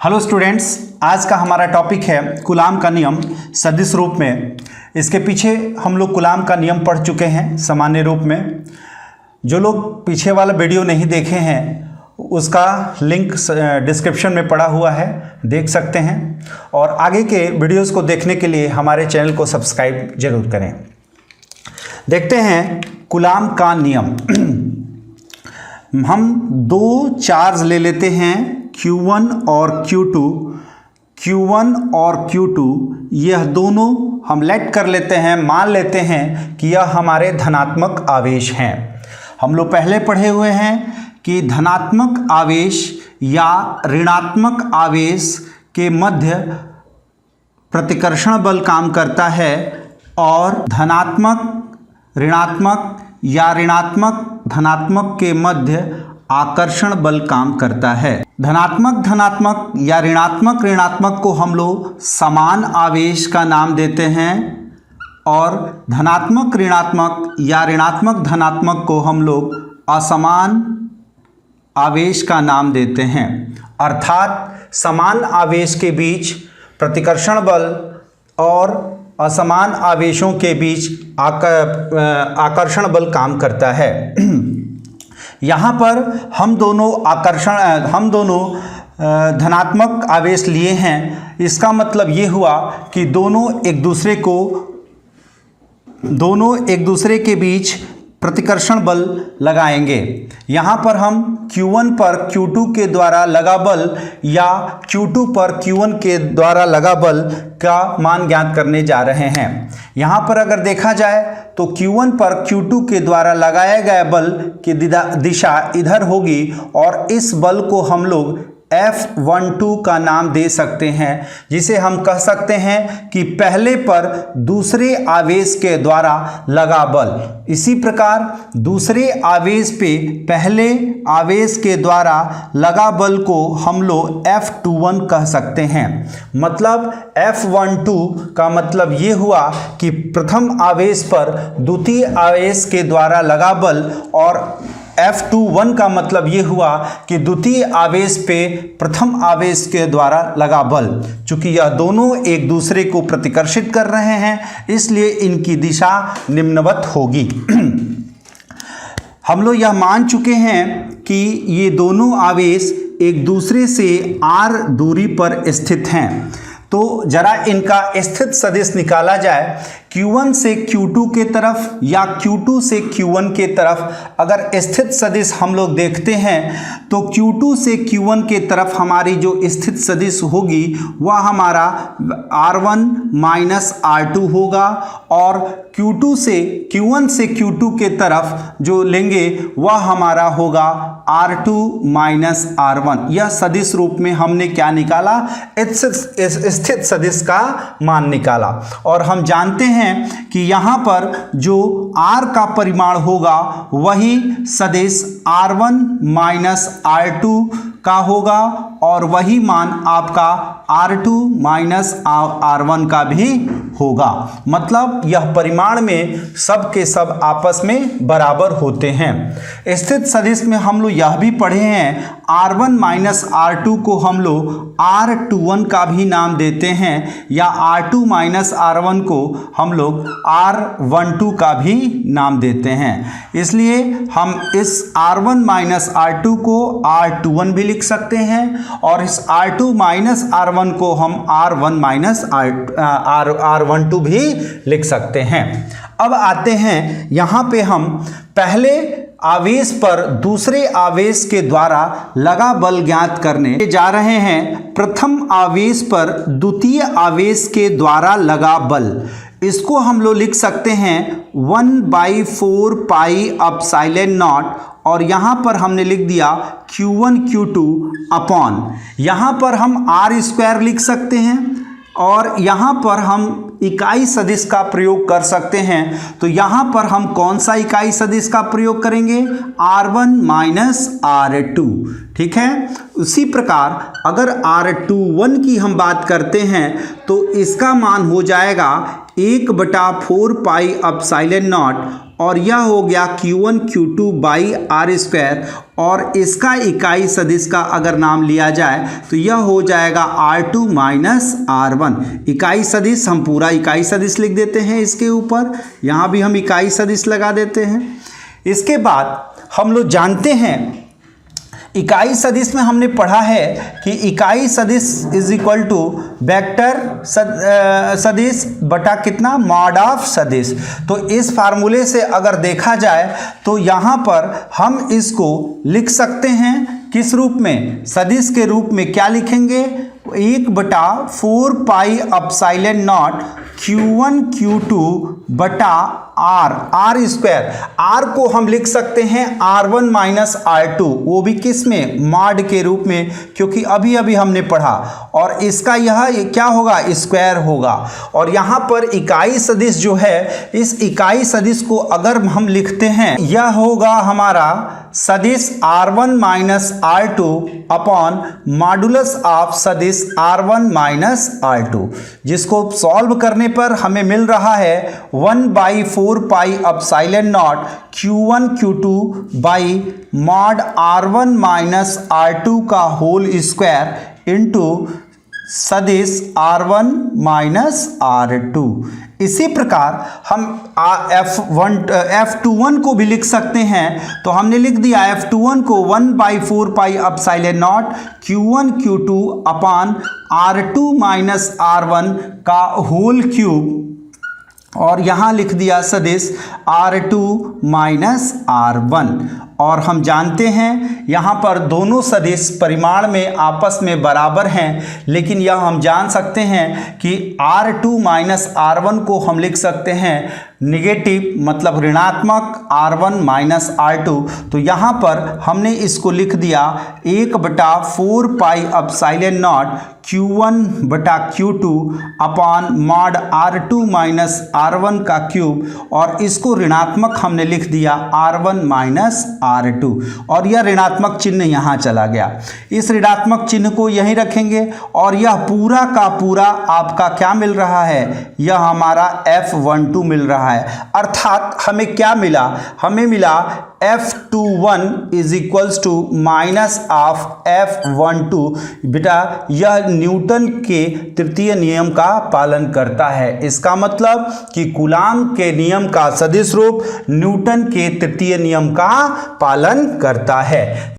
Hello students, आज का हमारा टॉपिक है कूलाम का नियम सदिश रूप में। इसके पीछे हम लोग कूलाम का नियम पढ़ चुके हैं सामान्य रूप में। जो लोग पीछे वाला वीडियो नहीं देखे हैं उसका लिंक डिस्क्रिप्शन में पड़ा हुआ है, देख सकते हैं। और आगे के वीडियोस को देखने के लिए हमारे चैनल को सब्सक्राइब जरूर करें। देखते हैं कूलाम का नियम। हम दो चार्ज ले लेते हैं Q1 और Q2। Q1 और Q2 यह दोनों हम लेट कर लेते हैं, मान लेते हैं कि यह हमारे धनात्मक आवेश हैं। हम लोग पहले पढ़े हुए हैं कि धनात्मक आवेश या ऋणात्मक आवेश के मध्य प्रतिकर्षण बल काम करता है और धनात्मक ऋणात्मक या ऋणात्मक धनात्मक के मध्य आकर्षण बल काम करता है। धनात्मक धनात्मक या ऋणात्मक ऋणात्मक को हम लोग समान आवेश का नाम देते हैं और धनात्मक ऋणात्मक या ऋणात्मक धनात्मक को हम लोग असमान आवेश का नाम देते हैं। अर्थात समान आवेश के बीच प्रतिकर्षण बल और असमान आवेशों के बीच आकर्षण बल काम करता है। यहाँ पर हम दोनों धनात्मक आवेश लिए हैं। इसका मतलब ये हुआ कि दोनों एक दूसरे के बीच प्रतिकर्षण बल लगाएंगे। यहाँ पर हम Q1 पर Q2 के द्वारा लगा बल या Q2 पर Q1 के द्वारा लगा बल का मान ज्ञात करने जा रहे हैं। यहाँ पर अगर देखा जाए तो Q1 पर Q2 के द्वारा लगाया गया बल की दिशा इधर होगी और इस बल को हम लोग F12 का नाम दे सकते हैं, जिसे हम कह सकते हैं कि पहले पर दूसरे आवेश के द्वारा लगा बल। इसी प्रकार दूसरे आवेश पे पहले आवेश के द्वारा लगा बल को हम लोग F21 कह सकते हैं। मतलब F12 का मतलब ये हुआ कि प्रथम आवेश पर द्वितीय आवेश के द्वारा लगा बल और F21 का मतलब ये हुआ कि द्वितीय आवेश पे प्रथम आवेश के द्वारा लगा बल। चूंकि यह दोनों एक दूसरे को प्रतिकर्षित कर रहे हैं इसलिए इनकी दिशा निम्नवत होगी। हम लोग यह मान चुके हैं कि ये दोनों आवेश एक दूसरे से r दूरी पर स्थित हैं। तो जरा इनका स्थित सदिश निकाला जाए। Q1 से Q2 के तरफ या Q2 से Q1 के तरफ अगर स्थित सदिश हम लोग देखते हैं तो Q2 से Q1 के तरफ हमारी जो स्थित सदिश होगी वह हमारा R1 माइनस R2 होगा और Q1 से Q2 के तरफ जो लेंगे वह हमारा होगा R2 माइनस R1। यह सदिश रूप में हमने क्या निकाला? स्थित सदिश का मान निकाला। और हम जानते हैं कि यहाँ पर जो R का परिमाण होगा वही सदिश R1 माइनस R2 का होगा और वही मान आपका R2 माइनस R1 का भी होगा। मतलब यह परिमाण में सब के सब आपस में बराबर होते हैं। स्थित सदिश में हम लोग यह भी पढ़े हैं R1 माइनस R2 को हम लोग R21 का भी नाम देते हैं या R2 माइनस R1 को हम लोग R12 का भी नाम देते हैं। इसलिए हम इस R1 माइनस R2 को R21 भी लिख सकते हैं और इस R2 माइनस R1 को हम R1 माइनस R12 भी लिख सकते हैं। अब आते हैं यहाँ पे हम पहले आवेश पर दूसरे आवेश के द्वारा लगा बल ज्ञात करने जा रहे हैं। प्रथम आवेश पर द्वितीय आवेश के द्वारा लगा बल, इसको हम लोग लिख सकते हैं 1/4 पाई एप्सिलॉन नॉट और यहाँ पर हमने लिख दिया Q1 Q2 अपॉन, यहाँ पर हम R² लिख सकते हैं और यहाँ पर हम इकाई सदिश का प्रयोग कर सकते हैं। तो यहाँ पर हम कौन सा इकाई सदिश का प्रयोग करेंगे? R1 माइनस R2, ठीक है। उसी प्रकार अगर R21 की हम बात करते हैं तो इसका मान हो जाएगा 1/4 पाई एप्सिलॉन नॉट, और यह हो गया Q1 Q2 by R square, और इसका इकाई सदिश का अगर नाम लिया जाए तो यह हो जाएगा R2 माइनस R1। इकाई सदिश हम पूरा इकाई सदिश लिख देते हैं, इसके ऊपर यहाँ भी हम इकाई सदिश लगा देते हैं। इसके बाद हम लोग जानते हैं इकाई सदिश में हमने पढ़ा है कि इकाई सदिश इज इक्वल टू वेक्टर सदिश बटा कितना? मॉड ऑफ सदिश। तो इस फार्मूले से अगर देखा जाए तो यहाँ पर हम इसको लिख सकते हैं किस रूप में? सदिश के रूप में क्या लिखेंगे? 1/4 pi epsilon not Q1 Q2 बटा R स्क्वायर। R को हम लिख सकते हैं R1 माइनस R2, वो भी किस में? मॉड के रूप में, क्योंकि अभी अभी हमने पढ़ा। और इसका यह क्या होगा? स्क्वायर होगा। और यहाँ पर इकाई सदिश जो है, इस इकाई सदिश को अगर हम लिखते हैं, यह होगा हमारा सदिश R1 minus R2 upon modulus of सदिश R1 माइनस R2, जिसको सॉल्व करने पर हमें मिल रहा है 1/4 pi epsilon not Q1 Q2 by mod R1 minus R2 का होल स्क्वायर इंटू सदिश R1 माइनस R2। इसी प्रकार हम F21 को भी लिख सकते हैं। तो हमने लिख दिया F21 को 1/4 pi epsilon not Q1 Q2 upon R2 minus R1 का होल क्यूब, और यहाँ लिख दिया सदिश R2 माइनस R1। और हम जानते हैं यहाँ पर दोनों सदिश परिमाण में आपस में बराबर हैं, लेकिन यह हम जान सकते हैं कि R2 माइनस R1 को हम लिख सकते हैं निगेटिव, मतलब ऋणात्मक R1 माइनस R2। तो यहाँ पर हमने इसको लिख दिया 1/4 पाई एप्सिलॉन नॉट Q1 बटा Q2 अपान मॉड R2 माइनस R1 का क्यूब, और इसको ऋणात्मक हमने लिख दिया R1 माइनस R2, और यह ऋणात्मक चिन्ह यहाँ चला गया। इस ऋणात्मक चिन्ह को यहीं रखेंगे, और यह पूरा का पूरा आपका क्या मिल रहा है? यह हमारा F12 मिल रहा है। अर्थात हमें क्या मिला? हमें मिला F21 is equals to minus of F12। बेटा यह न्यूटन के तृतीय नियम का पालन करता है। इसका मतलब कि कूलाम के नियम का सदिश रूप न्यूटन के तृतीय नियम का पालन करता है।